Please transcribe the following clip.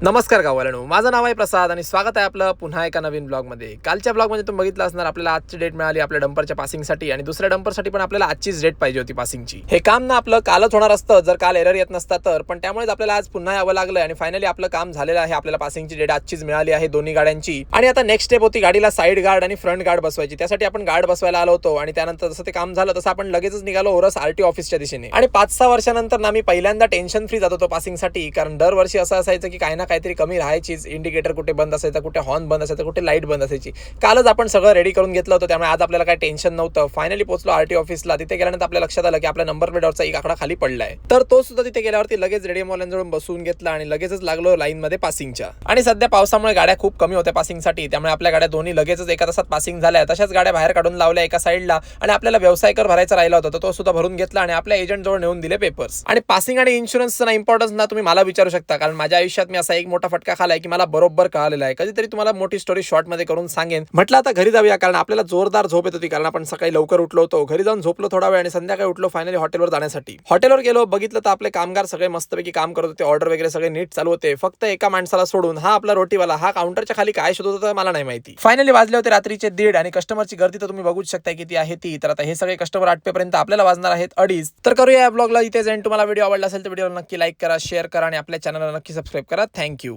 नमस्कार गाववाल्यांनो, माझं नाव आहे प्रसाद आणि स्वागत आहे आपलं पुन्हा एका नवीन ब्लॉगमध्ये. कालच्या ब्लॉगमध्ये तुम्ही बघितलं असणार आपल्याला आजची डेट मिळाली आपल्या डंपरच्या पासिंगसाठी आणि दुसऱ्या डंपरसाठी पण आपल्याला आजचीच डेट पाहिजे होती पासिंगची. हे काम ना आपलं कालच होणार असतं जर काल एरर येत नसता तर, पण त्यामुळेच आपल्याला आज पुन्हा यावं लागलं आणि फायनली आपलं काम झालेलं आहे. आपल्याला पासिंगची डेट आजचीच मिळाली आहे दोन्ही गाड्यांची. आणि आता नेक्स्ट स्टेप होती गाडीला साईड गार्ड आणि फ्रंट गार्ड बसवायची. त्यासाठी आपण गार्ड बसवायला आलो होतो आणि त्यानंतर जसं ते काम झालं तसं आपण लगेचच निघालो ओरस आरटी ऑफिसच्या दिशेने. आणि 5-6 वर्षानंतर ना मी पहिल्यांदा टेन्शन फ्री जात होतो पासिंगसाठी, कारण दरवर्षी असं असायचं की काही ना काहीतरी कमी राहायची. इंडिकेटर कुठे बंद असायचा, कुठे हॉर्न बंद असायचा, कुठे लाईट बंद असायची. कालच आपण सगळं रेडी करून घेतलं होतं, त्यामुळे आज आपल्याला काही टेन्शन नव्हतं. फायनली पोहोचलो आरटी ऑफिसला. तिथे गेल्यानंतर आपल्या लक्षात आलं की आपल्या नंबर प्लेटवरचा एक आकडा खाली पडलाय. तर तो सुद्धा तिथे गेल्यावरती लगेच रेडिओवाल्यांजवळून बसवून घेतला आणि लगेचच लागलो लाईन मध्ये पासिंगच्या. आणि सध्या पावसामुळे गाड्या खूप कमी होत्या पासिंगसाठी, त्यामुळे आपल्या गाड्या दोन्ही लगेचच एका तासात पासिंग झाल्या. तशाच गाड्या बाहेर काढून लावल्या एका साईडला आणि आपल्याला व्यवसाय कर भरायचा राहिला होता, तर तो सुद्धा भरून घेतला आणि आपल्या एजंट जवळ नेऊन दिले पेपर्स. आणि पासिंग आणि इन्शुरन्सचा ना इम्पॉर्टन्स ना तुम्ही मला विचारू शकता, कारण माझ्या आयुष्यात मी असा एक मोठा फटका खालाय की मला बरोबर कळालेला आहे. कधीतरी तुम्हाला मोठी स्टोरी शॉर्ट मध्ये करून सांगेन. म्हटलं आता घरी जाऊया, कारण आपल्याला जोरदार झोप येत होती, कारण आपण सकाळी लवकर उठलो होतो. घरी जाऊन झोपलो थोडा वेळ आणि संध्याकाळी उठलो फायनली हॉटेलवर जाण्यासाठी. हॉटेलवर गेलो, बघितलं तर आपले कामगार सगळे मस्तपैकी काम करत होते. ऑर्डर वगैरे सगळे नीट चालू होते. फक्त एका माणसाला सोडून, हा आपला रोटीवाला, हा काउंटरच्या खाली काय शोधत होता मला नाही माहिती. फायनली वाजले होते रात्रीचे 1:30 आणि कस्टमरची गर्दी तर तुम्ही बघूच शकता किती आहे ती. तर आता हे सगळे कस्टमर आटपेपर्यंत आपल्याला वाजणार आहेत 2:30. तर करूया या ब्लॉगला इथे जाईन. तुम्हाला व्हिडिओ आवडला असेल तर व्हिडिओला नक्की लाईक करा, शेअर करा आणि आपल्या चॅनलला नक्की सबस्क्राईब करा. थँक्यू.